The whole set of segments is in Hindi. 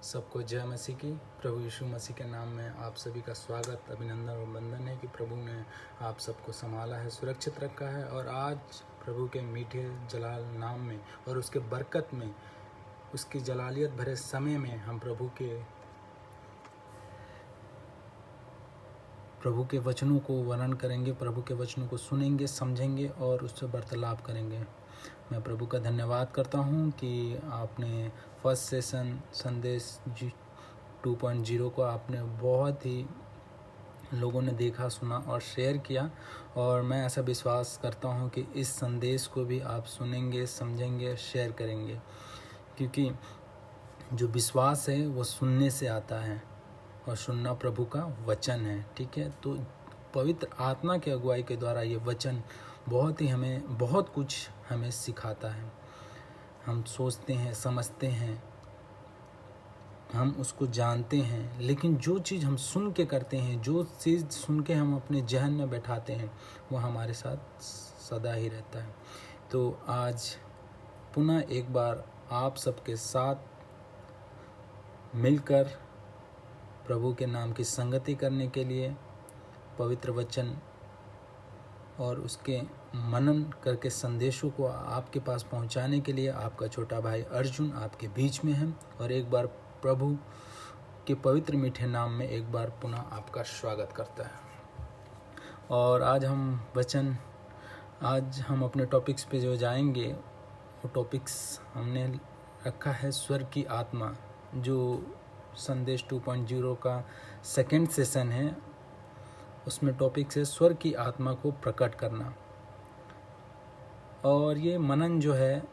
सबको जय मसीह की। प्रभु यीशु मसीह के नाम में आप सभी का स्वागत, अभिनंदन और वंदन है कि प्रभु ने आप सबको संभाला है, सुरक्षित रखा है। और आज प्रभु के मीठे जलाल नाम में और उसके बरकत में, उसकी जलालियत भरे समय में हम प्रभु के वचनों को वर्णन करेंगे, प्रभु के वचनों को सुनेंगे, समझेंगे और उससे वार्तालाप करेंगे। मैं प्रभु का धन्यवाद करता हूँ कि आपने फर्स्ट सेशन संदेश 2.0 को आपने बहुत ही लोगों ने देखा, सुना और शेयर किया। और मैं ऐसा विश्वास करता हूँ कि इस संदेश को भी आप सुनेंगे, समझेंगे, शेयर करेंगे, क्योंकि जो विश्वास है वो सुनने से आता है और सुनना प्रभु का वचन है। ठीक है, तो पवित्र आत्मा की अगुवाई के द्वारा ये वचन बहुत कुछ हमें सिखाता है। हम सोचते हैं, समझते हैं, हम उसको जानते हैं, लेकिन जो चीज़ हम सुन के करते हैं, जो चीज़ सुन के हम अपने जहन में बैठाते हैं, वो हमारे साथ सदा ही रहता है। तो आज पुनः एक बार आप सबके साथ मिलकर प्रभु के नाम की संगति करने के लिए, पवित्र वचन और उसके मनन करके संदेशों को आपके पास पहुंचाने के लिए आपका छोटा भाई अर्जुन आपके बीच में है। और एक बार प्रभु के पवित्र मीठे नाम में एक बार पुनः आपका स्वागत करता है। और आज हम अपने टॉपिक्स पे जो जाएंगे, वो टॉपिक्स हमने रखा है स्वर्ग की आत्मा, जो संदेश 2.0 का सेकंड सेशन है। उसमें टॉपिक है स्वर्ग की आत्मा को प्रकट करना। और ये मनन जो है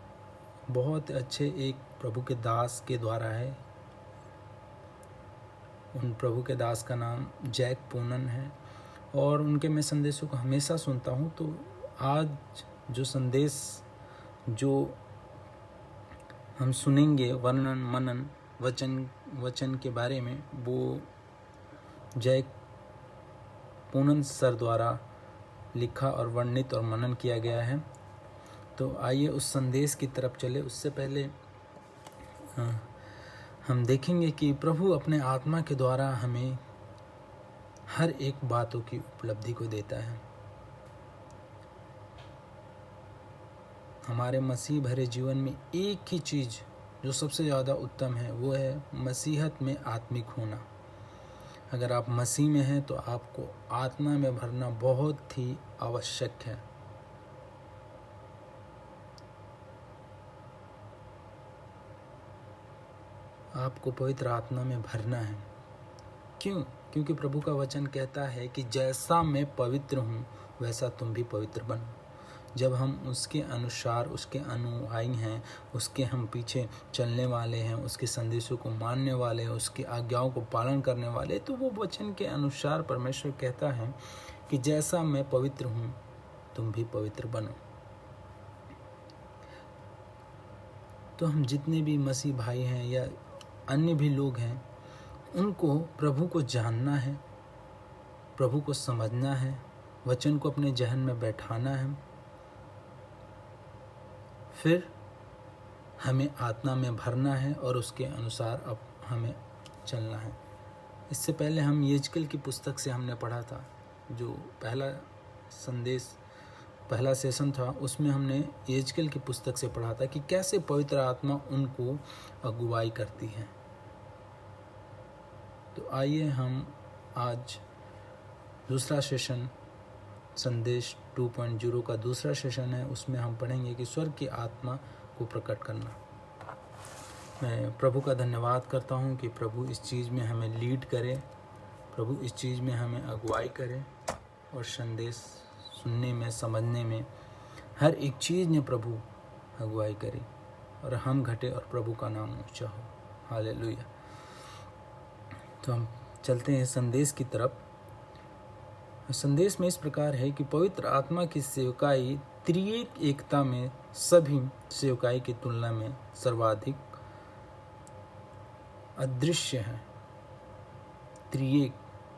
बहुत अच्छे एक प्रभु के दास के द्वारा है। उन प्रभु के दास का नाम जैक पूनन है और उनके मैं संदेशों को हमेशा सुनता हूँ। तो आज जो संदेश जो हम सुनेंगे, वर्णन, मनन, वचन के बारे में, वो जैक पूनन सर द्वारा लिखा और वर्णित और मनन किया गया है। तो आइए उस संदेश की तरफ चले। उससे पहले हम देखेंगे कि प्रभु अपने आत्मा के द्वारा हमें हर एक बातों की उपलब्धि को देता है। हमारे मसीह भरे जीवन में एक ही चीज़ जो सबसे ज़्यादा उत्तम है, वो है मसीहत में आत्मिक होना। अगर आप मसीह में हैं तो आपको आत्मा में भरना बहुत ही आवश्यक है। आपको पवित्र आत्मा में भरना है। क्यों? क्योंकि प्रभु का वचन कहता है कि जैसा मैं पवित्र हूँ वैसा तुम भी पवित्र बनो। जब हम उसके अनुसार, उसके अनुयायी हैं, उसके हम पीछे चलने वाले हैं, उसके संदेशों को मानने वाले हैं, उसकी आज्ञाओं को पालन करने वाले, तो वो वचन के अनुसार परमेश्वर कहता है कि जैसा मैं पवित्र हूँ तुम भी पवित्र बनो। तो हम जितने भी मसीह भाई हैं या अन्य भी लोग हैं, उनको प्रभु को जानना है, प्रभु को समझना है, वचन को अपने जहन में बैठाना है, फिर हमें आत्मा में भरना है और उसके अनुसार अब हमें चलना है। इससे पहले हम यजकेल की पुस्तक से हमने पढ़ा था, जो पहला सेशन था, उसमें हमने यजकेल की पुस्तक से पढ़ा था कि कैसे पवित्र आत्मा उनको अगुवाई करती है। तो आइए हम आज दूसरा सेशन, संदेश 2.0 का दूसरा सेशन है, उसमें हम पढ़ेंगे कि स्वर्ग की आत्मा को प्रकट करना। मैं प्रभु का धन्यवाद करता हूँ कि प्रभु इस चीज़ में हमें लीड करे, प्रभु इस चीज़ में हमें अगुवाई करे और संदेश सुनने में, समझने में, हर एक चीज़ में प्रभु अगुवाई करे और हम घटे और प्रभु का नाम ऊंचा हो। हालेलुया। तो हम चलते हैं संदेश की तरफ। संदेश में इस प्रकार है कि पवित्र आत्मा की सेवकाई त्रिएक एकता में सभी सेवकाई की तुलना में सर्वाधिक अदृश्य है। त्रिएक,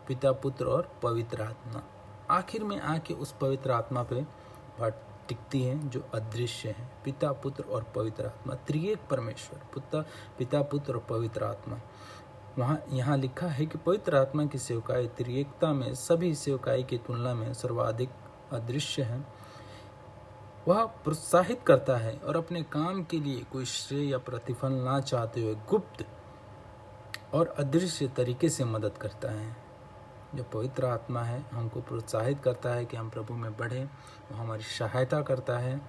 पिता, पुत्र और पवित्र आत्मा। आखिर में आके उस पवित्र आत्मा पे टिकती है जो अदृश्य है। पिता, पुत्र और पवित्र आत्मा, त्रिएक परमेश्वर, पिता, पुत्र और पवित्र आत्मा। यहाँ लिखा है कि पवित्र आत्मा की सेवकाई त्रिएकता में सभी सेवकाई की तुलना में सर्वाधिक अदृश्य है। वह प्रोत्साहित करता है और अपने काम के लिए कोई श्रेय या प्रतिफल ना चाहते हुए गुप्त और अदृश्य तरीके से मदद करता है। जो पवित्र आत्मा है हमको प्रोत्साहित करता है कि हम प्रभु में बढ़ें, वो हमारी सहायता करता है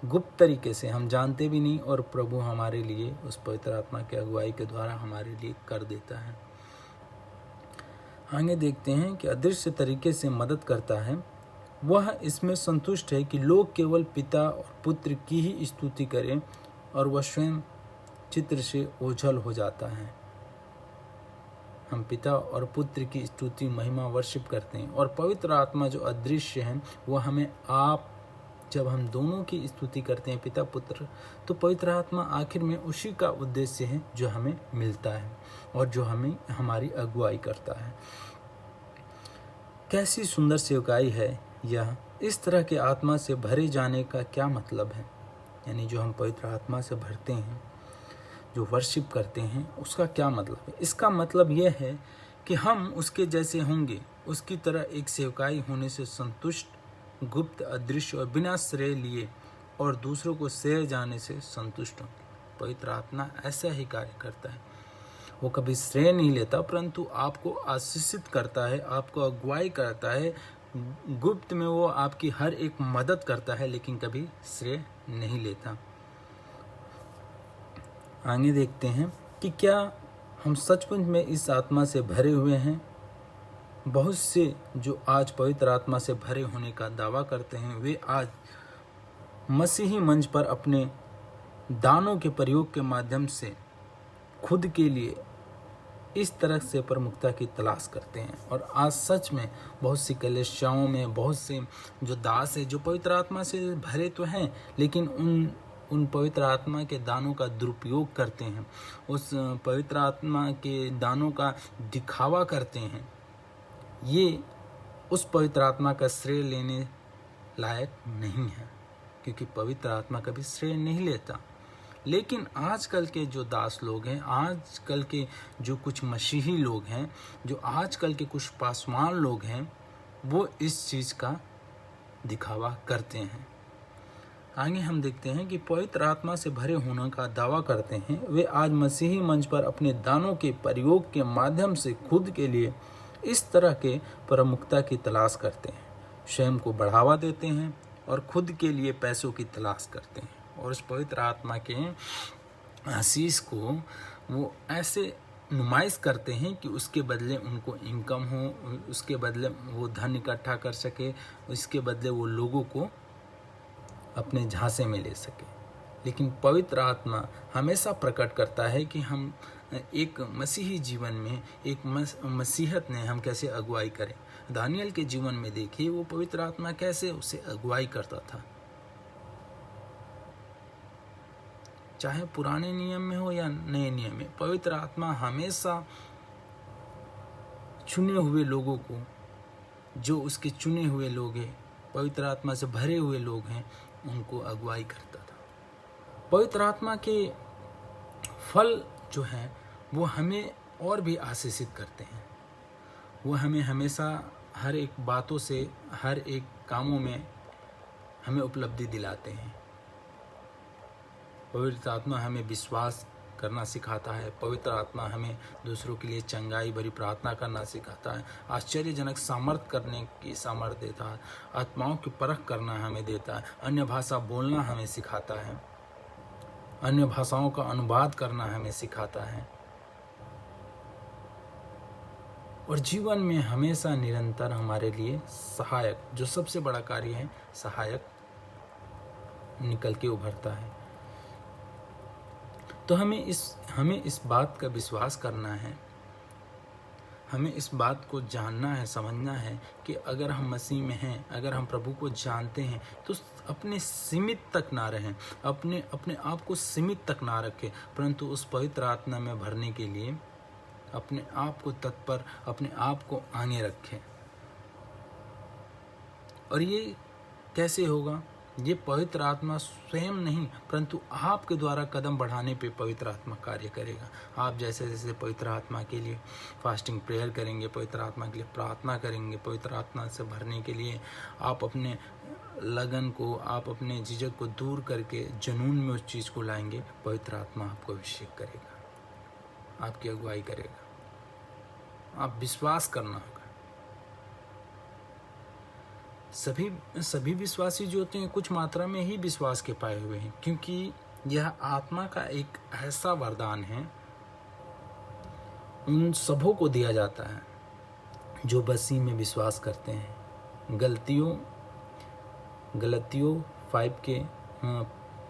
गुप्त तरीके से, हम जानते भी नहीं, और प्रभु हमारे लिए उस पवित्र आत्मा की अगुवाई के द्वारा हमारे लिए कर देता है। आगे देखते हैं कि अदृश्य तरीके से मदद करता है। वह इसमें संतुष्ट है कि लोग केवल पिता और पुत्र की ही स्तुति करें और वह स्वयं चित्र से ओझल हो जाता है। हम पिता और पुत्र की स्तुति, महिमा, वर्शिप करते हैं, और पवित्र आत्मा जो अदृश्य है वह हमें जब हम दोनों की स्तुति करते हैं, पिता पुत्र, तो पवित्र आत्मा आखिर में उसी का उद्देश्य है जो हमें मिलता है और जो हमें हमारी अगुवाई करता है। कैसी सुंदर सेवकाई है यह। इस तरह के आत्मा से भरे जाने का क्या मतलब है? यानी जो हम पवित्र आत्मा से भरते हैं, जो वर्शिप करते हैं, उसका क्या मतलब है? इसका मतलब यह है कि हम उसके जैसे होंगे, उसकी तरह एक सेवकाई होने से संतुष्ट, गुप्त, अदृश्य और बिना श्रेय लिए और दूसरों को श्रेय जाने से संतुष्ट होंगे। पवित्र आत्मा ऐसा ही कार्य करता है। वो कभी श्रेय नहीं लेता, परंतु आपको आशीषित करता है, आपको अगुवाई करता है। गुप्त में वो आपकी हर एक मदद करता है, लेकिन कभी श्रेय नहीं लेता। आगे देखते हैं कि क्या हम सचमुच में इस आत्मा से भरे हुए हैं। बहुत से जो आज पवित्र आत्मा से भरे होने का दावा करते हैं, वे आज मसीही मंच पर अपने दानों के प्रयोग के माध्यम से खुद के लिए इस तरह से प्रमुखता की तलाश करते हैं। और आज सच में बहुत सी कलीसियाओं में बहुत से जो दास है, जो पवित्र आत्मा से भरे तो हैं, लेकिन उन पवित्र आत्मा के दानों का दुरुपयोग करते हैं, उस पवित्र आत्मा के दानों का दिखावा करते हैं। ये उस पवित्र आत्मा का श्रेय लेने लायक नहीं है, क्योंकि पवित्र आत्मा कभी श्रेय नहीं लेता। लेकिन आजकल के जो दास लोग हैं, आजकल के जो कुछ मसीही लोग हैं, जो आजकल के कुछ पासवान लोग हैं, वो इस चीज़ का दिखावा करते हैं। आगे हम देखते हैं कि पवित्र आत्मा से भरे होने का दावा करते हैं, वे आज मसीही मंच पर अपने दानों के प्रयोग के माध्यम से खुद के लिए इस तरह के प्रमुखता की तलाश करते हैं, स्वयं को बढ़ावा देते हैं और खुद के लिए पैसों की तलाश करते हैं, और उस पवित्र आत्मा के आशीष को वो ऐसे नुमाइश करते हैं कि उसके बदले उनको इनकम हो, उसके बदले वो धन इकट्ठा कर सके, उसके बदले वो लोगों को अपने झांसे में ले सके। लेकिन पवित्र आत्मा हमेशा प्रकट करता है कि हम एक मसीही जीवन में, एक मसीहत ने हम कैसे अगुवाई करें। दानियल के जीवन में देखिए, वो पवित्र आत्मा कैसे उसे अगुवाई करता था, चाहे पुराने नियम में हो या नए नियम में। पवित्र आत्मा हमेशा चुने हुए लोगों को, जो उसके चुने हुए लोग हैं, पवित्र आत्मा से भरे हुए लोग हैं, उनको अगुवाई करता था। पवित्र आत्मा के फल जो हैं वो हमें और भी आशीषित करते हैं। वो हमें हमेशा हर एक बातों से, हर एक कामों में हमें उपलब्धि दिलाते हैं। पवित्र आत्मा हमें विश्वास करना सिखाता है। पवित्र आत्मा हमें दूसरों के लिए चंगाई भरी प्रार्थना करना सिखाता है। आश्चर्यजनक सामर्थ्य करने की सामर्थ्य देता है। आत्माओं की परख करना हमें देता है। अन्य भाषा बोलना हमें सिखाता है। अन्य भाषाओं का अनुवाद करना हमें सिखाता है। और जीवन में हमेशा निरंतर हमारे लिए सहायक, जो सबसे बड़ा कार्य है, सहायक निकल के उभरता है। तो हमें इस बात का विश्वास करना है, हमें इस बात को जानना है, समझना है कि अगर हम मसीह में हैं, अगर हम प्रभु को जानते हैं, तो अपने सीमित तक ना रहें, अपने आप को सीमित तक ना रखें, परंतु उस पवित्र आत्मा में भरने के लिए अपने आप को तत्पर, अपने आप को आगे रखें। और ये कैसे होगा? ये पवित्र आत्मा स्वयं नहीं परंतु आपके द्वारा कदम बढ़ाने पे पवित्र आत्मा कार्य करेगा। आप जैसे जैसे पवित्र आत्मा के लिए फास्टिंग प्रेयर करेंगे, पवित्र आत्मा के लिए प्रार्थना करेंगे, पवित्र आत्मा से भरने के लिए आप अपने लगन को, आप अपने झिझक को दूर करके जुनून में उस चीज़ को लाएंगे, पवित्र आत्मा आपको अभिषेक करेगा, आपकी अगुवाई करेगा। आप विश्वास करना होगा। सभी विश्वासी जो होते हैं कुछ मात्रा में ही विश्वास के पाए हुए हैं, क्योंकि यह आत्मा का एक ऐसा वरदान है, उन सबों को दिया जाता है जो मसीह में विश्वास करते हैं। गलतियों 5 के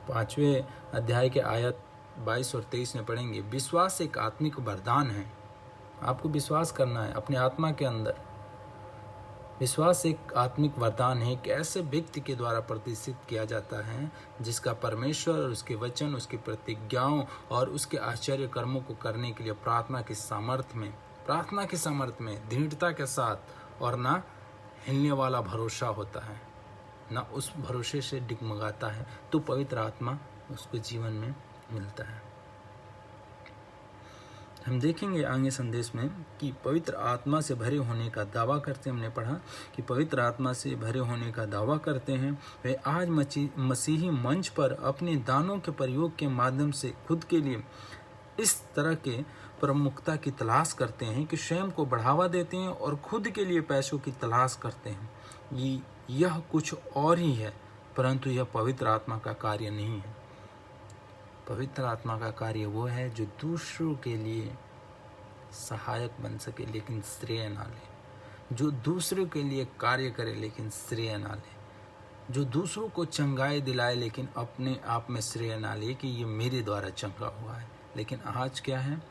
5वें अध्याय के आयत 22 और 23 में पढ़ेंगे। विश्वास एक आत्मिक वरदान है। आपको विश्वास करना है अपने आत्मा के अंदर। विश्वास एक आत्मिक वरदान है, एक ऐसे व्यक्ति के द्वारा प्रतिष्ठित किया जाता है जिसका परमेश्वर और उसके वचन, उसकी प्रतिज्ञाओं और उसके आश्चर्य कर्मों को करने के लिए प्रार्थना के सामर्थ्य में दृढ़ता के साथ और ना हिलने वाला भरोसा होता है, ना उस भरोसे से डिगमगाता है, तो पवित्र आत्मा उसको जीवन में मिलता है। हम देखेंगे आगे संदेश में कि पवित्र आत्मा से भरे होने का दावा करते, हमने पढ़ा कि पवित्र आत्मा से भरे होने का दावा करते हैं वे आज मसीही मंच पर अपने दानों के प्रयोग के माध्यम से खुद के लिए इस तरह के प्रमुखता की तलाश करते हैं कि स्वयं को बढ़ावा देते हैं और खुद के लिए पैसों की तलाश करते हैं। यह कुछ और ही है, परंतु यह पवित्र आत्मा का कार्य नहीं है। पवित्र आत्मा का कार्य वो है जो दूसरों के लिए सहायक बन सके लेकिन श्रेय ना ले, जो दूसरों के लिए कार्य करे लेकिन श्रेय ना ले, जो दूसरों को चंगाई दिलाए लेकिन अपने आप में श्रेय ना ले कि ये मेरे द्वारा चंगा हुआ है। लेकिन आज क्या है,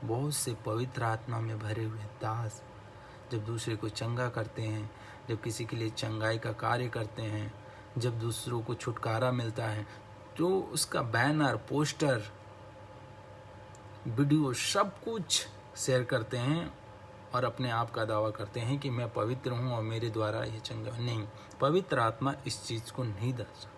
बहुत से पवित्र आत्मा में भरे हुए दास जब दूसरे को चंगा करते हैं, जब किसी के लिए चंगाई का कार्य करते हैं, जब दूसरों को छुटकारा मिलता है, तो उसका बैनर, पोस्टर, वीडियो सब कुछ शेयर करते हैं और अपने आप का दावा करते हैं कि मैं पवित्र हूँ और मेरे द्वारा ये चंगा। नहीं, पवित्र आत्मा इस चीज़ को नहीं दर्शा।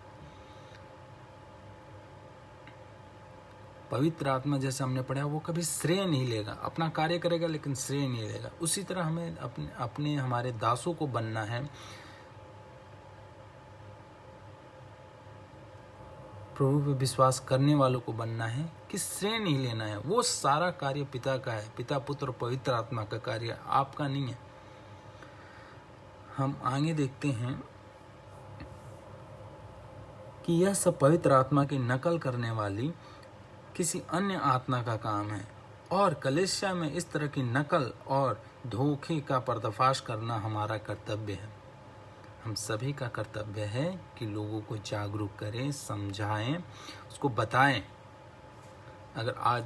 पवित्र आत्मा जैसे हमने पढ़ा वो कभी श्रेय नहीं लेगा, अपना कार्य करेगा लेकिन श्रेय नहीं लेगा। उसी तरह हमें अपने हमारे दासों को बनना है, प्रभु पे विश्वास करने वालों को बनना है कि श्रेय नहीं लेना है। वो सारा कार्य पिता का है, पिता, पुत्र, पवित्र आत्मा का कार्य, आपका नहीं है। हम आगे देखते हैं कि यह सब पवित्र आत्मा की नकल करने वाली किसी अन्य आत्मा का काम है और कलीसिया में इस तरह की नकल और धोखे का पर्दाफाश करना हमारा कर्तव्य है। हम सभी का कर्तव्य है कि लोगों को जागरूक करें, समझाएं, उसको बताएं। अगर आज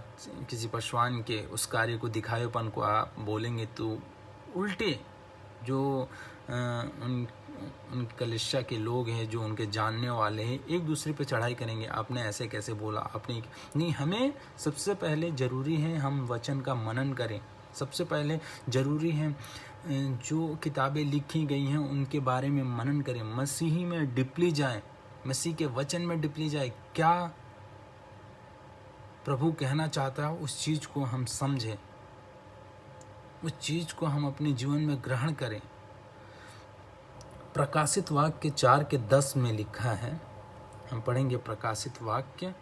किसी पशुवान के उस कार्य को, दिखावेपन को आप बोलेंगे तो उल्टे जो उन कलीसिया के लोग हैं, जो उनके जानने वाले हैं, एक दूसरे पे चढ़ाई करेंगे, आपने ऐसे कैसे बोला, आपने नहीं। हमें सबसे पहले ज़रूरी है हम वचन का मनन करें। सबसे पहले ज़रूरी है जो किताबें लिखी गई हैं उनके बारे में मनन करें, मसीही में डिपली जाए, मसीह के वचन में डिपली जाए। क्या प्रभु कहना चाहता है उस चीज़ को हम समझें, उस चीज़ को हम अपने जीवन में ग्रहण करें। प्रकाशित वाक्य 4:10 में लिखा है, हम पढ़ेंगे प्रकाशित वाक्य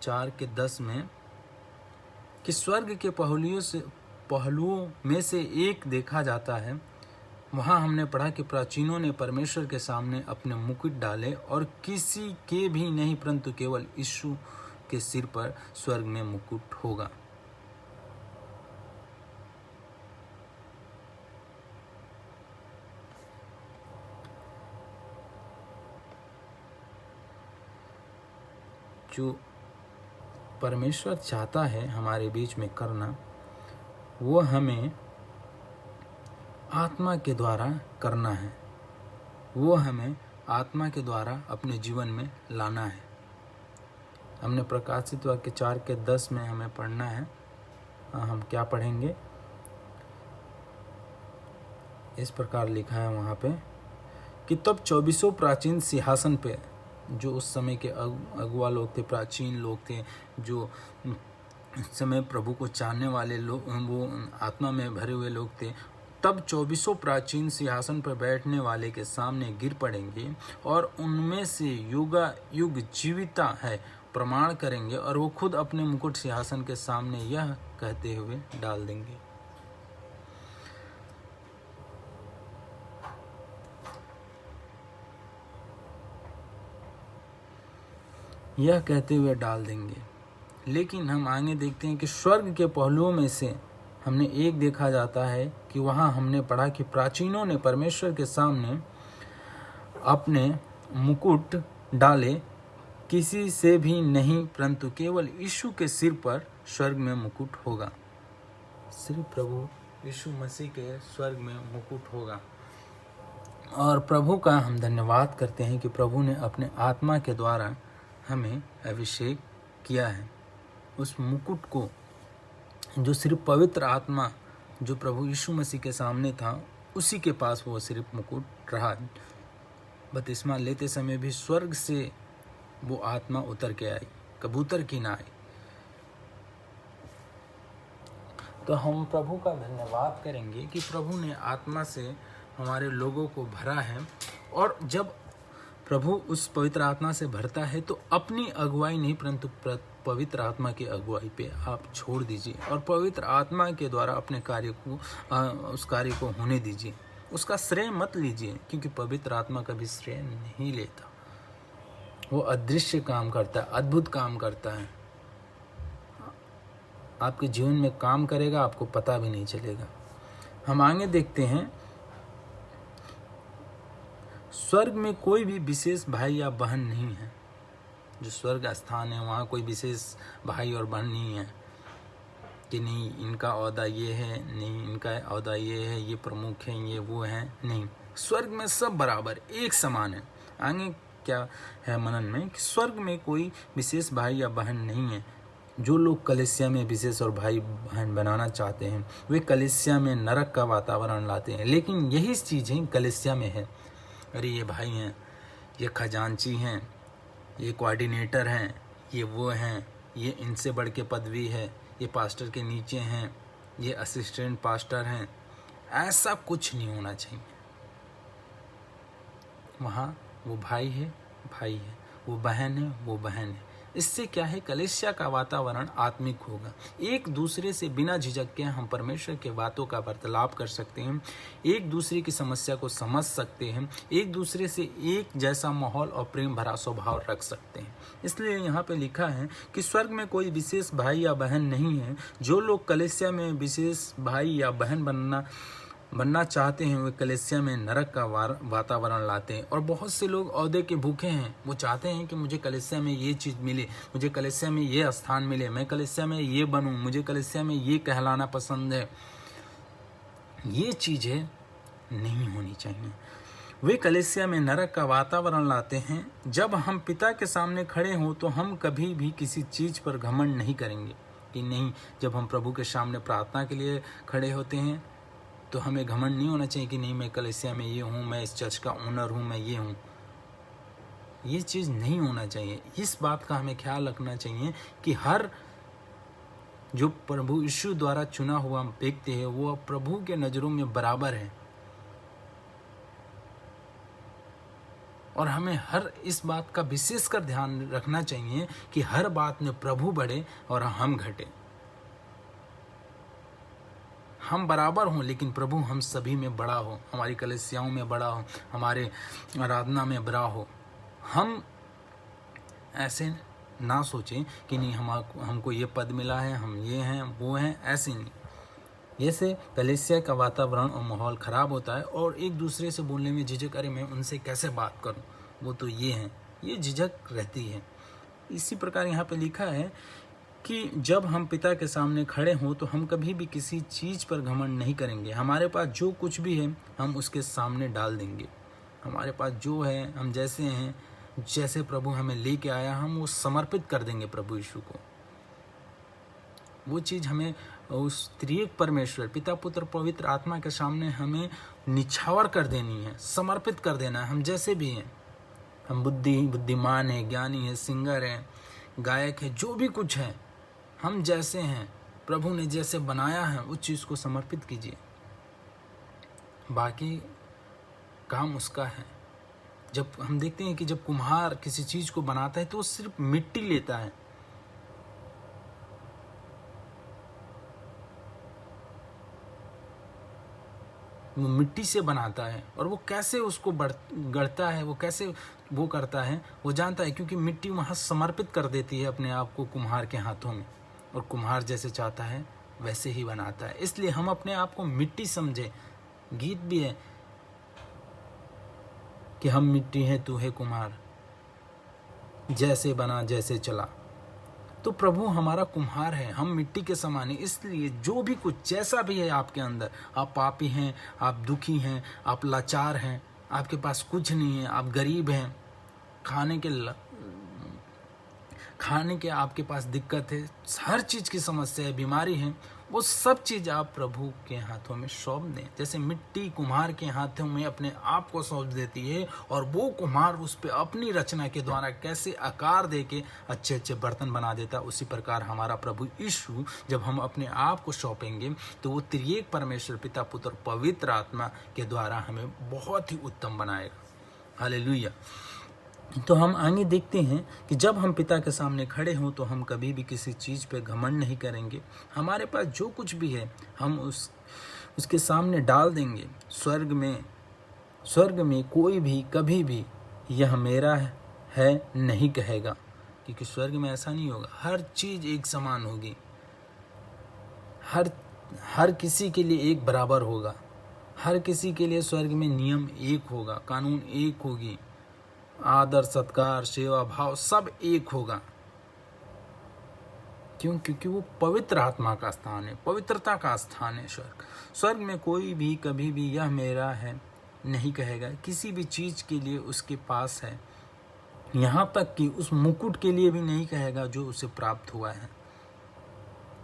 4:10 में कि स्वर्ग के पहलुओं में से एक देखा जाता है। वहाँ हमने पढ़ा कि प्राचीनों ने परमेश्वर के सामने अपने मुकुट डाले और किसी के भी नहीं परंतु केवल यीशु के सिर पर स्वर्ग में मुकुट होगा। जो परमेश्वर चाहता है हमारे बीच में करना, वो हमें आत्मा के द्वारा करना है, वो हमें आत्मा के द्वारा अपने जीवन में लाना है। हमने प्रकाशित वाक्य 4:10 में हमें पढ़ना है। हम क्या पढ़ेंगे? इस प्रकार लिखा है वहाँ पे कि तब 24 प्राचीन सिंहासन पे, जो उस समय के अगुआ लोग थे, प्राचीन लोग थे, जो उस समय प्रभु को जानने वाले लोग, वो आत्मा में भरे हुए लोग थे, तब 24 प्राचीन सिंहासन पर बैठने वाले के सामने गिर पड़ेंगे और उनमें से युगा युग जीविता है प्रमाण करेंगे, और वो खुद अपने मुकुट सिंहासन के सामने यह कहते हुए डाल देंगे। यह कहते हुए डाल देंगे। लेकिन हम आगे देखते हैं कि स्वर्ग के पहलुओं में से हमने एक देखा जाता है कि वहाँ हमने पढ़ा कि प्राचीनों ने परमेश्वर के सामने अपने मुकुट डाले, किसी से भी नहीं, परंतु केवल यीशु के सिर पर स्वर्ग में मुकुट होगा। सिर्फ प्रभु यीशु मसीह के स्वर्ग में मुकुट होगा। और प्रभु का हम धन्यवाद करते हैं कि प्रभु ने अपने आत्मा के द्वारा हमें अभिषेक किया है। उस मुकुट को, जो सिर्फ पवित्र आत्मा जो प्रभु यीशु मसीह के सामने था, उसी के पास वो सिर्फ मुकुट रहा। बपतिस्मा लेते समय भी स्वर्ग से वो आत्मा उतर के आई, कबूतर की ना आई। तो हम प्रभु का धन्यवाद करेंगे कि प्रभु ने आत्मा से हमारे लोगों को भरा है। और जब प्रभु उस पवित्र आत्मा से भरता है तो अपनी अगुवाई नहीं, परंतु पवित्र आत्मा की अगुवाई पे आप छोड़ दीजिए और पवित्र आत्मा के द्वारा अपने कार्य को, उस कार्य को होने दीजिए। उसका श्रेय मत लीजिए, क्योंकि पवित्र आत्मा कभी श्रेय नहीं लेता। वो अदृश्य काम करता है, अद्भुत काम करता है। आपके जीवन में काम करेगा, आपको पता भी नहीं चलेगा। हम आगे देखते हैं, स्वर्ग में कोई भी विशेष भाई या बहन नहीं है। जो स्वर्ग स्थान है वहाँ कोई विशेष भाई और बहन नहीं है कि नहीं इनका ओहदा ये है, नहीं इनका ओहदा ये है, ये प्रमुख हैं, ये वो हैं। नहीं, स्वर्ग में सब बराबर एक समान है। आगे क्या है मनन में कि स्वर्ग में कोई विशेष भाई या बहन नहीं है। जो लोग कलीसिया में विशेष और भाई बहन बनाना चाहते हैं, वे कलीसिया में नरक का वातावरण लाते हैं। लेकिन यही चीज़ें कलीसिया में है। अरे ये भाई हैं, ये खजांची हैं, ये कोऑर्डिनेटर हैं, ये वो हैं, ये इनसे बढ़ के पदवी है, ये पास्टर के नीचे हैं, ये असिस्टेंट पास्टर हैं। ऐसा कुछ नहीं होना चाहिए। वहाँ वो भाई है, भाई है, वो बहन है, वो बहन है। इससे क्या है, कलीसिया का वातावरण आत्मिक होगा। एक दूसरे से बिना झिझक के हम परमेश्वर के बातों का वार्तालाप कर सकते हैं, एक दूसरे की समस्या को समझ सकते हैं, एक दूसरे से एक जैसा माहौल और प्रेम भरा स्वभाव रख सकते हैं। इसलिए यहाँ पे लिखा है कि स्वर्ग में कोई विशेष भाई या बहन नहीं है। जो लोग कलीसिया में विशेष भाई या बहन बनना चाहते हैं, वे कलीसिया में नरक का वातावरण लाते हैं। और बहुत से लोग ओहदे के भूखे हैं। वो चाहते हैं कि मुझे कलीसिया में ये चीज़ मिले, मुझे कलीसिया में ये स्थान मिले, मैं कलीसिया में ये बनूं, मुझे कलीसिया में ये कहलाना पसंद है। ये चीज़ें नहीं होनी चाहिए। वे कलीसिया में नरक का वातावरण लाते हैं। जब हम पिता के सामने खड़े हों तो हम कभी भी किसी चीज़ पर घमंड नहीं करेंगे कि नहीं। जब हम प्रभु के सामने प्रार्थना के लिए खड़े होते हैं तो हमें घमंड नहीं होना चाहिए कि नहीं मैं कलीसिया में ये हूँ, मैं इस चर्च का ओनर हूँ, मैं ये हूँ। ये चीज़ नहीं होना चाहिए। इस बात का हमें ख्याल रखना चाहिए कि हर जो प्रभु यीशु द्वारा चुना हुआ व्यक्ति है वो प्रभु के नज़रों में बराबर है। और हमें हर इस बात का विशेषकर ध्यान रखना चाहिए कि हर बात में प्रभु बढ़े और हम घटे। हम बराबर हों, लेकिन प्रभु हम सभी में बड़ा हो, हमारी कलीसियाओं में बड़ा हो, हमारे आराधना में बड़ा हो। हम ऐसे ना सोचें कि नहीं हमको ये पद मिला है, हम ये हैं वो हैं, ऐसे नहीं। ऐसे कलीसिया का वातावरण और माहौल ख़राब होता है और एक दूसरे से बोलने में झिझक, अरे मैं उनसे कैसे बात करूं, वो तो ये हैं, ये झिझक रहती है। इसी प्रकार यहाँ पे लिखा है कि जब हम पिता के सामने खड़े हों तो हम कभी भी किसी चीज़ पर घमंड नहीं करेंगे। हमारे पास जो कुछ भी है हम उसके सामने डाल देंगे। हमारे पास जो है, हम जैसे हैं, जैसे प्रभु हमें लेके आया, हम वो समर्पित कर देंगे प्रभु यीशु को। वो चीज़ हमें उस त्रिएक परमेश्वर पिता पुत्र पवित्र आत्मा के सामने हमें निछावर कर देनी है, समर्पित कर देना है। हम जैसे भी हैं, हम बुद्धिमान है, ज्ञानी है, सिंगर है, गायक है, जो भी कुछ है, हम जैसे हैं, प्रभु ने जैसे बनाया है उस चीज़ को समर्पित कीजिए। बाकी काम उसका है। जब हम देखते हैं कि जब कुम्हार किसी चीज़ को बनाता है तो वो सिर्फ मिट्टी लेता है, वो मिट्टी से बनाता है, और वो कैसे उसको गढ़ता है, वो कैसे वो करता है, वो जानता है, क्योंकि मिट्टी वहाँ समर्पित कर देती है अपने आप को कुम्हार के हाथों में, और कुम्हार जैसे चाहता है वैसे ही बनाता है। इसलिए हम अपने आप को मिट्टी समझे। गीत भी है कि हम मिट्टी हैं तू है कुम्हार, जैसे बना जैसे चला। तो प्रभु हमारा कुम्हार है, हम मिट्टी के समान हैं। इसलिए जो भी कुछ जैसा भी है आपके अंदर, आप पापी हैं, आप दुखी हैं, आप लाचार हैं, आपके पास कुछ नहीं है, आप गरीब हैं, खाने के आपके पास दिक्कत है, हर चीज़ की समस्या है, बीमारी है, वो सब चीज़ आप प्रभु के हाथों में सौंप दें। जैसे मिट्टी कुम्हार के हाथों में अपने आप को सौंप देती है, और वो कुम्हार उस पर अपनी रचना के द्वारा कैसे आकार दे के अच्छे अच्छे बर्तन बना देता, उसी प्रकार हमारा प्रभु यीशु जब हम अपने आप को सौंपेंगे तो वो त्रिएक परमेश्वर पिता पुत्र पवित्र आत्मा के द्वारा हमें बहुत ही उत्तम बनाएगा। हालेलुया। तो हम आगे देखते हैं कि जब हम पिता के सामने खड़े हों तो हम कभी भी किसी चीज़ पे घमंड नहीं करेंगे। हमारे पास जो कुछ भी है हम उसके सामने डाल देंगे। स्वर्ग में कोई भी कभी भी यह मेरा है नहीं कहेगा, क्योंकि स्वर्ग में ऐसा नहीं होगा। हर चीज़ एक समान होगी, हर किसी के लिए एक बराबर होगा, हर किसी के लिए स्वर्ग में नियम एक होगा, कानून एक होगी, आदर सत्कार सेवा भाव सब एक होगा। क्यों? क्योंकि वो पवित्र आत्मा का स्थान है, पवित्रता का स्थान है स्वर्ग में कोई भी कभी भी यह मेरा है नहीं कहेगा। किसी भी चीज़ के लिए उसके पास है, यहाँ तक कि उस मुकुट के लिए भी नहीं कहेगा जो उसे प्राप्त हुआ है।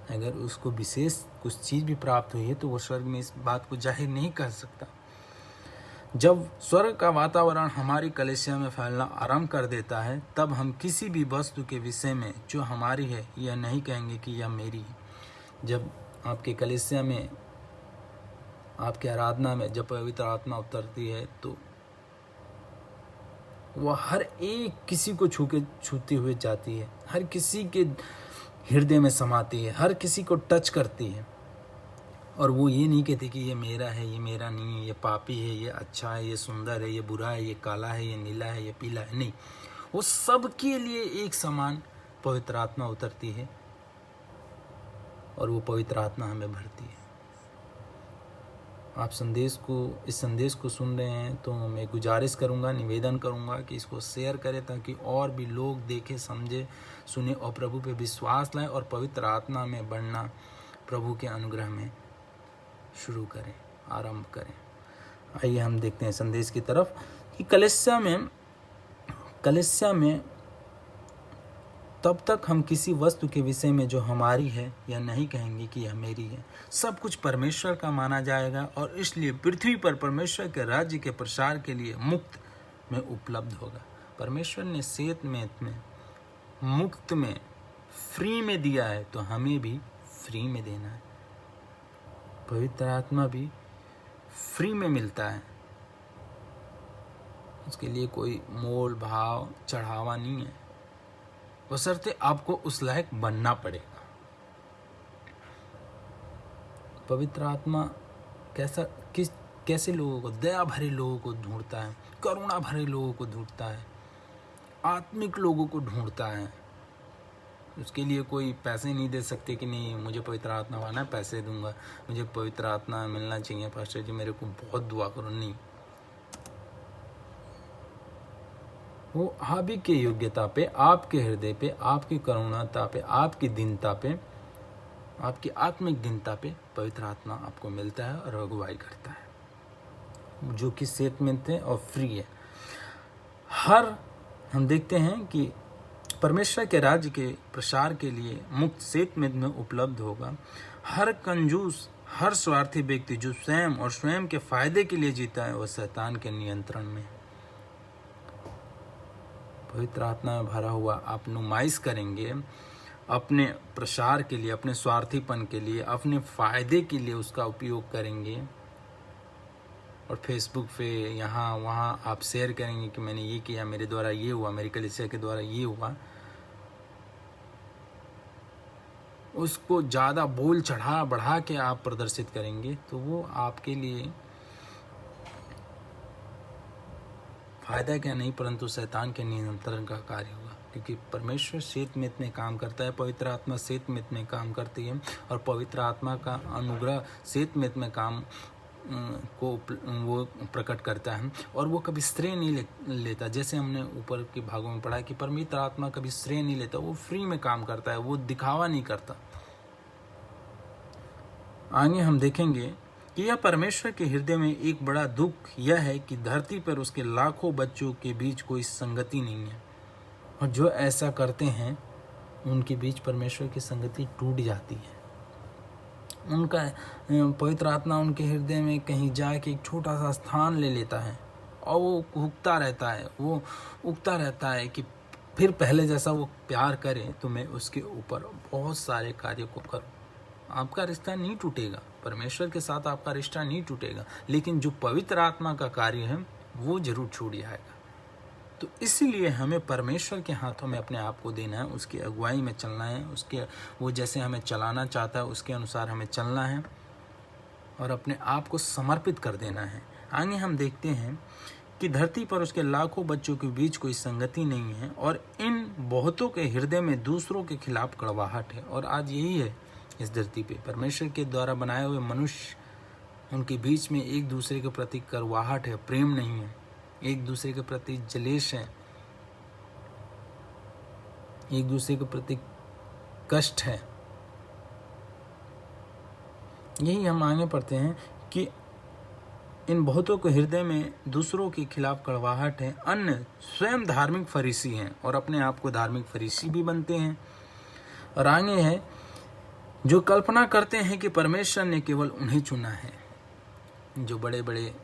अगर उसको विशेष कुछ चीज़ भी प्राप्त हुई है तो वो स्वर्ग में इस बात को जाहिर नहीं कर सकता। जब स्वर्ग का वातावरण हमारी कलीसिया में फैलना आरंभ कर देता है, तब हम किसी भी वस्तु के विषय में जो हमारी है यह नहीं कहेंगे कि यह मेरी है। जब आपके कलीसिया में, आपके आराधना में जब पवित्र आत्मा उतरती है तो वह हर एक किसी को छूती हुई जाती है, हर किसी के हृदय में समाती है, हर किसी को टच करती है। और वो ये नहीं कहती कि ये मेरा है, ये मेरा नहीं है, ये पापी है, ये अच्छा है, ये सुंदर है, ये बुरा है, ये काला है, ये नीला है, ये पीला है। नहीं, वो सब के लिए एक समान पवित्र आत्मा उतरती है और वो पवित्र आत्मा हमें भरती है। आप इस संदेश को सुन रहे हैं तो मैं गुजारिश करूंगा, निवेदन करूंगा कि इसको शेयर करें ताकि और भी लोग देखें, समझे, सुने और प्रभु पे विश्वास लाएं और पवित्र आत्मा में बढ़ना, प्रभु के अनुग्रह में शुरू करें, आरंभ करें। आइए हम देखते हैं संदेश की तरफ कि कलीसिया में तब तक हम किसी वस्तु के विषय में जो हमारी है यह नहीं कहेंगे कि यह मेरी है। सब कुछ परमेश्वर का माना जाएगा और इसलिए पृथ्वी पर परमेश्वर के राज्य के प्रसार के लिए मुफ्त में उपलब्ध होगा। परमेश्वर ने सेत में मुफ्त में फ्री में दिया है तो हमें भी फ्री में देना है। पवित्र आत्मा भी फ्री में मिलता है, उसके लिए कोई मोल भाव चढ़ावा नहीं है, बशर्ते आपको उस लायक बनना पड़ेगा। पवित्र आत्मा कैसे लोगों को, दया भरे लोगों को ढूंढता है, करुणा भरे लोगों को ढूंढता है, आत्मिक लोगों को ढूंढता है। उसके लिए कोई पैसे नहीं दे सकते कि नहीं मुझे पवित्र आत्मा पाना है, पैसे दूंगा, मुझे पवित्र आत्मा मिलना चाहिए, पास्टर जी मेरे को बहुत दुआ करो। नहीं, वो आप ही के योग्यता पे, आपके हृदय पे, आपकी करुणाता पे, आपकी दीनता पे, आपकी आत्मिक दीनता पे पवित्र आत्मा आपको मिलता है और अगुवाई करता है, जो कि सेहतमंद है और फ्री है। हम देखते हैं कि परमेश्वर के राज्य के प्रसार के लिए मुक्त सेतुमेद में उपलब्ध होगा। हर कंजूस, हर स्वार्थी व्यक्ति जो स्वयं और स्वयं के फायदे के लिए जीता है, वह शैतान के नियंत्रण में। पवित्र आत्मा में भरा हुआ आप नुमाइश करेंगे अपने प्रसार के लिए, अपने स्वार्थीपन के लिए, अपने फायदे के लिए उसका उपयोग करेंगे। और फेसबुक पे यहाँ वहाँ आप शेयर करेंगे कि मैंने ये किया, मेरे द्वारा ये हुआ, मेरी कलीसिया के द्वारा ये हुआ। उसको ज़्यादा बोल चढ़ा बढ़ा के आप प्रदर्शित करेंगे तो वो आपके लिए फायदा क्या नहीं परंतु शैतान के नियंत्रण का कार्य होगा। क्योंकि परमेश्वर सेतुमेद में काम करता है, पवित्र आत्मा सेतुमेद में काम करती है, और पवित्र आत्मा का अनुग्रह सेतुमेद में काम को वो प्रकट करता है। और वो कभी श्रेय नहीं लेता, जैसे हमने ऊपर के भागों में पढ़ा कि पवित्र आत्मा कभी श्रेय नहीं लेता, वो फ्री में काम करता है, वो दिखावा नहीं करता। आगे हम देखेंगे कि यह परमेश्वर के हृदय में एक बड़ा दुख यह है कि धरती पर उसके लाखों बच्चों के बीच कोई संगति नहीं है, और जो ऐसा करते हैं उनके बीच परमेश्वर की संगति टूट जाती है। उनका पवित्र आत्मा उनके हृदय में कहीं जाके एक छोटा सा स्थान ले लेता है और वो उगता रहता है कि फिर पहले जैसा वो प्यार करे तो मैं उसके ऊपर बहुत सारे कार्य को करूं। आपका रिश्ता नहीं टूटेगा, परमेश्वर के साथ आपका रिश्ता नहीं टूटेगा, लेकिन जो पवित्र आत्मा का कार्य है वो जरूर छूट जाएगा। तो इसीलिए हमें परमेश्वर के हाथों में अपने आप को देना है, उसकी अगुवाई में चलना है, वो जैसे हमें चलाना चाहता है उसके अनुसार हमें चलना है और अपने आप को समर्पित कर देना है। आगे हम देखते हैं कि धरती पर उसके लाखों बच्चों के बीच कोई संगति नहीं है और इन बहुतों के हृदय में दूसरों के खिलाफ कड़वाहट है। और आज यही है इस धरती पे, परमेश्वर के द्वारा बनाए हुए मनुष्य, उनके बीच में एक दूसरे के प्रति कड़वाहट है, प्रेम नहीं है, एक दूसरे के प्रति जलेश है, एक दूसरे के प्रति कष्ट है। यही हम आगे पढ़ते हैं कि इन बहुतों के हृदय में दूसरों के खिलाफ कड़वाहट है। अन्य स्वयं धार्मिक फरीसी हैं और अपने आप को धार्मिक फरीसी भी बनते हैं। और आगे है जो कल्पना करते हैं कि परमेश्वर ने केवल उन्हें चुना है। जो बड़े बड़े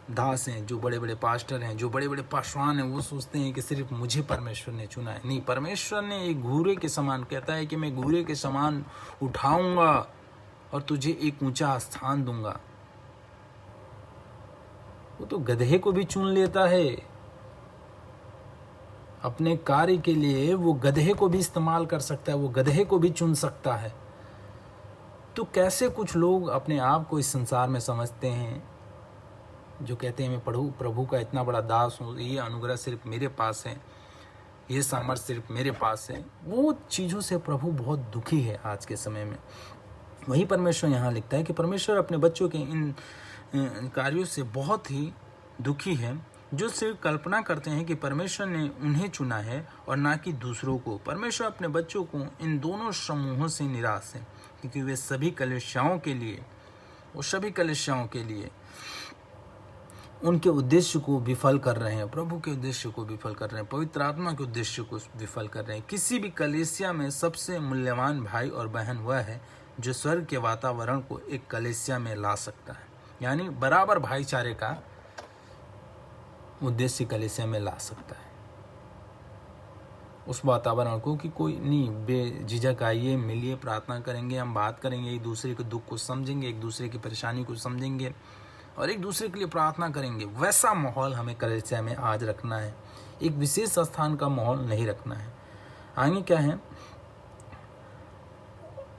दास हैं, जो बड़े बड़े पास्टर हैं, जो बड़े बड़े पासवान हैं, वो सोचते हैं कि सिर्फ मुझे परमेश्वर ने चुना है। नहीं, परमेश्वर ने एक घूरे के समान कहता है कि मैं घूरे के समान उठाऊंगा और तुझे एक ऊंचा स्थान दूंगा। वो तो गधे को भी चुन लेता है अपने कार्य के लिए, वो गधे को भी इस्तेमाल कर सकता है, वो गधे को भी चुन सकता है। तो कैसे कुछ लोग अपने आप को इस संसार में समझते हैं, जो कहते हैं मैं प्रभु का इतना बड़ा दास हूँ, ये अनुग्रह सिर्फ मेरे पास है, ये सामर्थ्य सिर्फ मेरे पास है। वो चीज़ों से प्रभु बहुत दुखी है आज के समय में। वही परमेश्वर यहाँ लिखता है कि परमेश्वर अपने बच्चों के इन कार्यों से बहुत ही दुखी है, जो सिर्फ कल्पना करते हैं कि परमेश्वर ने उन्हें चुना है और ना कि दूसरों को। परमेश्वर अपने बच्चों को इन दोनों समूहों से निराश है, क्योंकि वे सभी कलीसियाओं के लिए उनके उद्देश्य को विफल कर रहे हैं, प्रभु के उद्देश्य को विफल कर रहे हैं, पवित्र आत्मा के उद्देश्य को विफल कर रहे हैं। किसी भी कलीसिया में सबसे मूल्यवान भाई और बहन वह है जो स्वर्ग के वातावरण को एक कलीसिया में ला सकता है, यानी बराबर भाईचारे का उद्देश्य कलीसिया में ला सकता है। उस वातावरण को कि कोई नहीं, बेझिझक आइए, मिलिए, प्रार्थना करेंगे, हम बात करेंगे, एक दूसरे के दुख को समझेंगे, एक दूसरे की परेशानी को समझेंगे और एक दूसरे के लिए प्रार्थना करेंगे। वैसा माहौल हमें कलीसिया में आज रखना है, एक विशेष स्थान का माहौल नहीं रखना है। आगे क्या है,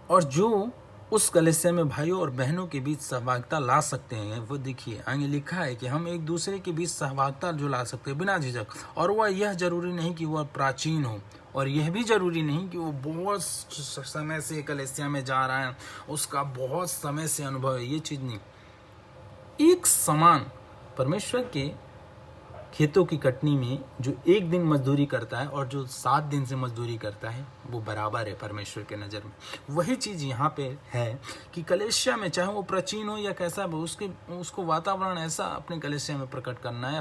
और जो उस कलीसिया में भाइयों और बहनों के बीच सहभागिता ला सकते हैं, वो देखिए आगे लिखा है कि हम एक दूसरे के बीच सहभागिता जो ला सकते हैं बिना झिझक। और वह यह जरूरी नहीं कि वह प्राचीन हो, और यह भी जरूरी नहीं कि वो बहुत समय से कलीसिया में जा रहा है, उसका बहुत समय से अनुभव है, ये चीज़ नहीं। एक समान परमेश्वर के खेतों की कटनी में जो एक दिन मजदूरी करता है और जो 7 दिन से मजदूरी करता है, वो बराबर है परमेश्वर के नज़र में। वही चीज़ यहाँ पे है कि कलीसिया में चाहे वो प्राचीन हो या कैसा हो, उसको वातावरण ऐसा अपने कलीसिया में प्रकट करना है,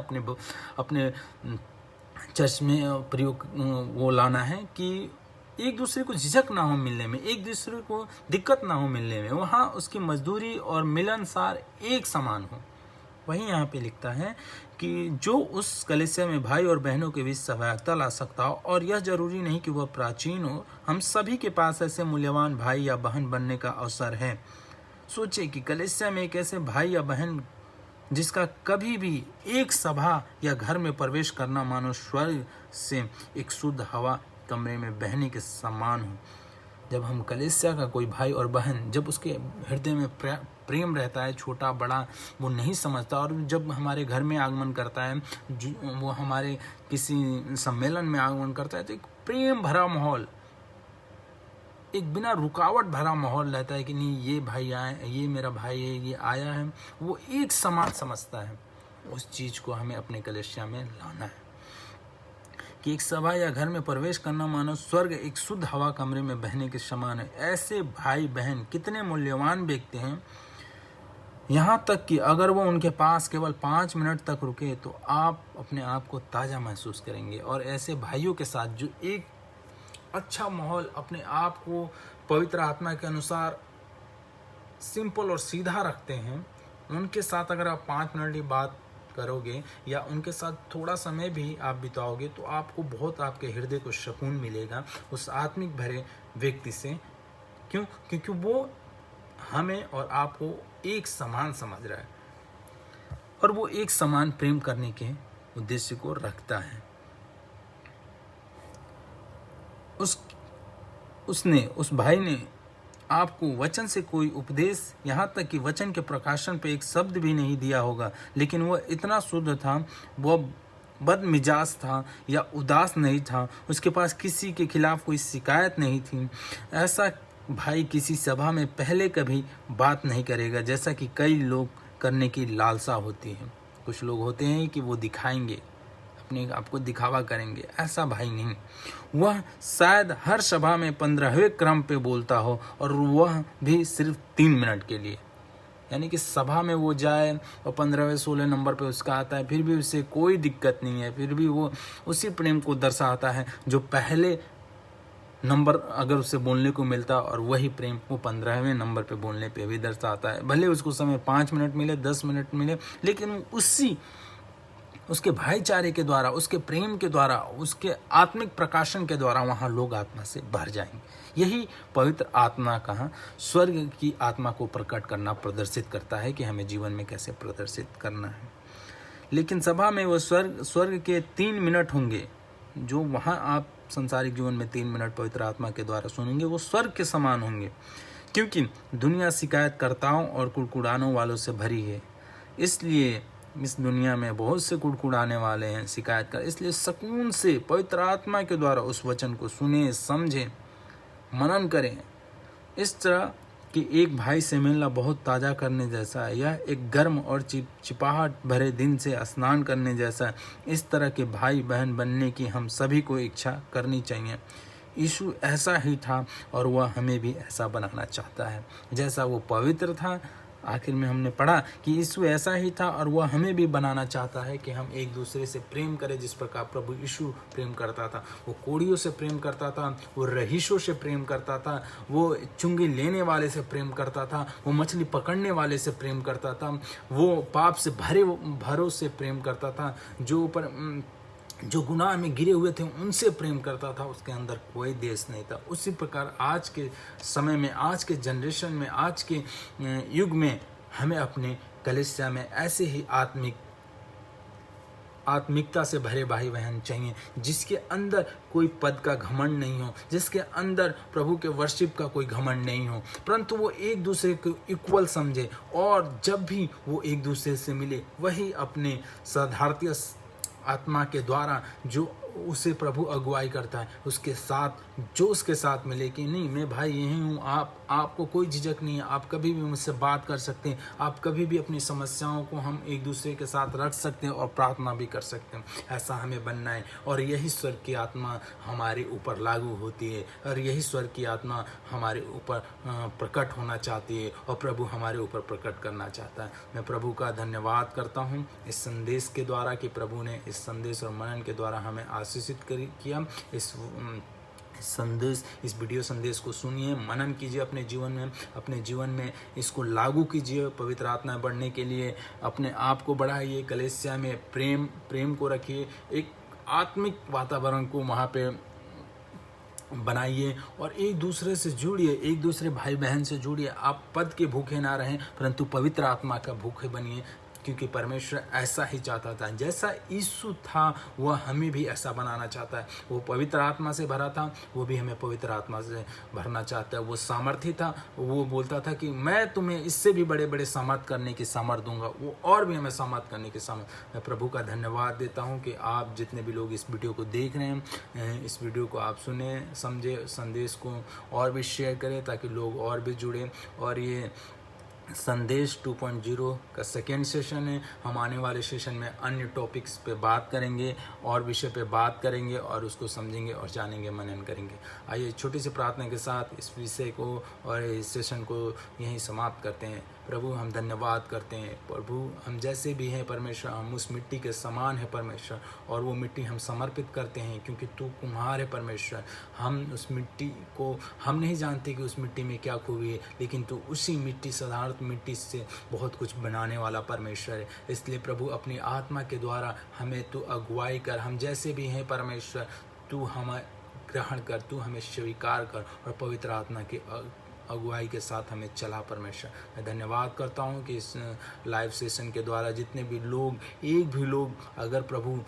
अपने चर्च में प्रयोग वो लाना है कि एक दूसरे को झिझक ना हो मिलने में, एक दूसरे को दिक्कत ना हो मिलने में, वहाँ उसकी मजदूरी और मिलनसार एक समान हो। वहीं यहाँ पे लिखता है कि जो उस कलीसिया में भाई और बहनों के बीच सहायता ला सकता हो, और यह जरूरी नहीं कि वह प्राचीन हो, हम सभी के पास ऐसे मूल्यवान भाई या बहन बनने का अवसर है। सोचिए कि कलीसिया में एक ऐसे भाई या बहन जिसका कभी भी एक सभा या घर में प्रवेश करना मानो स्वर्ग से एक शुद्ध हवा कमरे में बहने के समान हो। जब हम कलीसिया का कोई भाई और बहन, जब उसके हृदय में प्रेम रहता है, छोटा बड़ा वो नहीं समझता, और जब हमारे घर में आगमन करता है, वो हमारे किसी सम्मेलन में आगमन करता है, तो एक प्रेम भरा माहौल, एक बिना रुकावट भरा माहौल रहता है कि नहीं ये भाई आए, ये मेरा भाई है, ये आया है, वो एक समान समझता है। उस चीज़ को हमें अपने कलीसिया में लाना है कि एक सभा या घर में प्रवेश करना मानो स्वर्ग एक शुद्ध हवा कमरे में बहने के समान है। ऐसे भाई बहन कितने मूल्यवान व्यक्ति हैं, यहाँ तक कि अगर वो उनके पास केवल 5 मिनट तक रुके तो आप अपने आप को ताज़ा महसूस करेंगे। और ऐसे भाइयों के साथ जो एक अच्छा माहौल, अपने आप को पवित्र आत्मा के अनुसार सिंपल और सीधा रखते हैं, उनके साथ अगर आप 5 मिनट की बात करोगे या उनके साथ थोड़ा समय भी आप बिताओगे तो आपको बहुत, आपके हृदय को सुकून मिलेगा उस आत्मिक भरे व्यक्ति से। क्यों? क्योंकि वो हमें और आपको एक समान समझ रहा है और वो एक समान प्रेम करने के उद्देश्य को रखता है। उस भाई ने आपको वचन से कोई उपदेश, यहाँ तक कि वचन के प्रकाशन पे एक शब्द भी नहीं दिया होगा, लेकिन वह इतना शुद्ध था, वह बदमिजाज था या उदास नहीं था, उसके पास किसी के खिलाफ कोई शिकायत नहीं थी। ऐसा भाई किसी सभा में पहले कभी बात नहीं करेगा, जैसा कि कई लोग करने की लालसा होती है। कुछ लोग होते हैं कि वो दिखाएंगे, अपने आपको दिखावा करेंगे। ऐसा भाई नहीं, वह शायद हर सभा में 15वें क्रम पे बोलता हो और वह भी सिर्फ 3 मिनट के लिए। यानी कि सभा में वो जाए और 15वें 16 नंबर पे उसका आता है, फिर भी उससे कोई दिक्कत नहीं है, फिर भी वो उसी प्रेम को दर्शाता है जो पहले नंबर अगर उसे बोलने को मिलता, और वही प्रेम वो 15वें नंबर पे बोलने पे भी दर्शाता है। भले उसको समय 5 मिनट मिले, 10 मिनट मिले, लेकिन उसके भाईचारे के द्वारा, उसके प्रेम के द्वारा, उसके आत्मिक प्रकाशन के द्वारा वहाँ लोग आत्मा से भर जाएंगे। यही पवित्र आत्मा का स्वर्ग की आत्मा को प्रकट करना, प्रदर्शित करता है कि हमें जीवन में कैसे प्रदर्शित करना है। लेकिन सभा में वो स्वर्ग के 3 मिनट होंगे, जो वहाँ आप संसारिक जीवन में 3 मिनट पवित्र आत्मा के द्वारा सुनेंगे, वो स्वर्ग के समान होंगे। क्योंकि दुनिया शिकायतकर्ताओं और कुड़कुड़ाने वालों से भरी है, इसलिए इस दुनिया में बहुत से कुड़कुड़ाने वाले हैं, शिकायत कर। इसलिए सुकून से पवित्र आत्मा के द्वारा उस वचन को सुने, समझें, मनन करें। इस तरह कि एक भाई से मिलना बहुत ताज़ा करने जैसा है। यह एक गर्म और चिपचिपाहट भरे दिन से स्नान करने जैसा है। इस तरह के भाई बहन बनने की हम सभी को इच्छा करनी चाहिए। यीशु ऐसा ही था और वह हमें भी ऐसा बनाना चाहता है। जैसा वो पवित्र था, आखिर में हमने पढ़ा कि यीशु ऐसा ही था और वह हमें भी बनाना चाहता है कि हम एक दूसरे से प्रेम करें, जिस प्रकार प्रभु यीशु प्रेम करता था। वो कोड़ियों से प्रेम करता था, वो रहीशों से प्रेम करता था, वो चुंगी लेने वाले से प्रेम करता था, वो मछली पकड़ने वाले से प्रेम करता था, वो पाप से भरों से प्रेम करता था, जो गुनाह में गिरे हुए थे उनसे प्रेम करता था। उसके अंदर कोई देश नहीं था। उसी प्रकार आज के समय में, आज के जनरेशन में, आज के युग में हमें अपने कलीसिया में ऐसे ही आत्मिकता से भरे भाई बहन चाहिए, जिसके अंदर कोई पद का घमंड नहीं हो, जिसके अंदर प्रभु के वर्शिप का कोई घमंड नहीं हो, परंतु वो एक दूसरे को इक्वल समझे, और जब भी वो एक दूसरे से मिले वही अपने सदार्थी आत्मा के द्वारा जो उसे प्रभु अगुवाई करता है, उसके साथ जो उसके साथ मिले कि नहीं मैं भाई यही हूँ, आपको कोई झिझक नहीं है, आप कभी भी मुझसे बात कर सकते हैं, आप कभी भी अपनी समस्याओं को हम एक दूसरे के साथ रख सकते हैं और प्रार्थना भी कर सकते हैं। ऐसा हमें बनना है और यही स्वर्ग की आत्मा हमारे ऊपर लागू होती है और यही स्वर्ग की आत्मा हमारे ऊपर प्रकट होना चाहती है और प्रभु हमारे ऊपर प्रकट करना चाहता है। मैं प्रभु का धन्यवाद करता हूँ इस संदेश के द्वारा कि प्रभु ने इस संदेश और मनन के द्वारा हमें आशीषित किया। इस वीडियो संदेश को सुनिए, मनन कीजिए अपने जीवन में इसको लागू कीजिए। पवित्र आत्मा बढ़ने के लिए अपने आप को बढ़ाइए, कलीसिया में प्रेम को रखिए, एक आत्मिक वातावरण को वहाँ पे बनाइए और एक दूसरे से जुड़िए, एक दूसरे भाई बहन से जुड़िए। आप पद के भूखे ना रहें परंतु पवित्र आत्मा का भूखे बनिए, क्योंकि परमेश्वर ऐसा ही चाहता था। जैसा यीशु था वह हमें भी ऐसा बनाना चाहता है। वो पवित्र आत्मा से भरा था, वो भी हमें पवित्र आत्मा से भरना चाहता है। वो सामर्थी था, वो बोलता था कि मैं तुम्हें इससे भी बड़े बड़े सामर्थ करने की सामर्थ दूंगा, वो और भी हमें सामर्थ करने की सामर्थ। मैं प्रभु का धन्यवाद देता हूँ कि आप जितने भी लोग इस वीडियो को देख रहे हैं, इस वीडियो को आप सुने, समझे, संदेश को और भी शेयर करें ताकि लोग और भी जुड़ें। और ये संदेश 2.0 का सेकेंड सेशन है। हम आने वाले सेशन में अन्य टॉपिक्स पे बात करेंगे और विषय पे बात करेंगे और उसको समझेंगे और जानेंगे, मनन करेंगे। आइए छोटी सी प्रार्थना के साथ इस विषय को और इस सेशन को यहीं समाप्त करते हैं। प्रभु हम धन्यवाद करते हैं, प्रभु हम जैसे भी हैं परमेश्वर, हम उस मिट्टी के समान है परमेश्वर, और वो मिट्टी हम समर्पित करते हैं क्योंकि तू कुम्हार है परमेश्वर। हम उस मिट्टी को, हम नहीं जानते कि उस मिट्टी में क्या खूबी है, लेकिन तू उसी मिट्टी, साधारण मिट्टी से बहुत कुछ बनाने वाला परमेश्वर है। इसलिए प्रभु अपनी आत्मा के द्वारा हमें तू अगुवाई कर, हम जैसे भी हैं परमेश्वर तू हमें ग्रहण कर, तू हमें स्वीकार कर और पवित्र आत्मा की अगुवाई के साथ हमें चला परमेश्वर। मैं धन्यवाद करता हूँ कि इस लाइव सेशन के द्वारा जितने भी लोग, एक भी लोग अगर प्रभु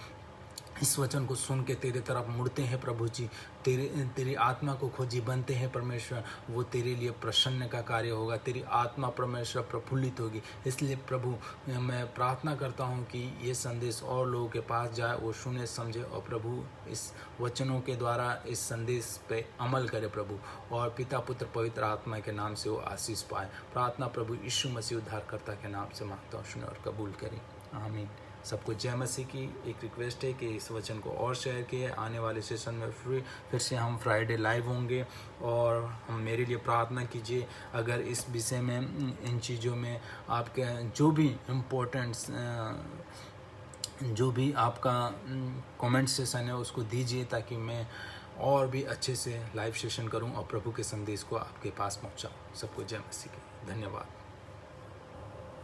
इस वचन को सुन के तेरे तरफ मुड़ते हैं प्रभु जी, तेरी आत्मा को खोजी बनते हैं परमेश्वर, वो तेरे लिए प्रसन्न का कार्य होगा, तेरी आत्मा परमेश्वर प्रफुल्लित होगी। इसलिए प्रभु मैं प्रार्थना करता हूँ कि ये संदेश और लोगों के पास जाए, वो सुने, समझे और प्रभु इस वचनों के द्वारा इस संदेश पे अमल करे प्रभु, और पिता पुत्र पवित्र आत्मा के नाम से वो आशीष पाए। प्रार्थना प्रभु यीशु मसीह उद्धारकर्ता के नाम से मांगता हूँ, सुने और कबूल करें, आमीन। सबको जय मसीह की। एक रिक्वेस्ट है कि इस वचन को और शेयर किए। आने वाले सेशन में फिर से हम फ्राइडे लाइव होंगे और हम मेरे लिए प्रार्थना कीजिए। अगर इस विषय में, इन चीज़ों में आपके जो भी इम्पोर्टेंट्स, जो भी आपका कमेंट सेशन है उसको दीजिए ताकि मैं और भी अच्छे से लाइव सेशन करूं और प्रभु के संदेश को आपके पास पहुंचाऊं। सबको जय मसीह की। धन्यवाद।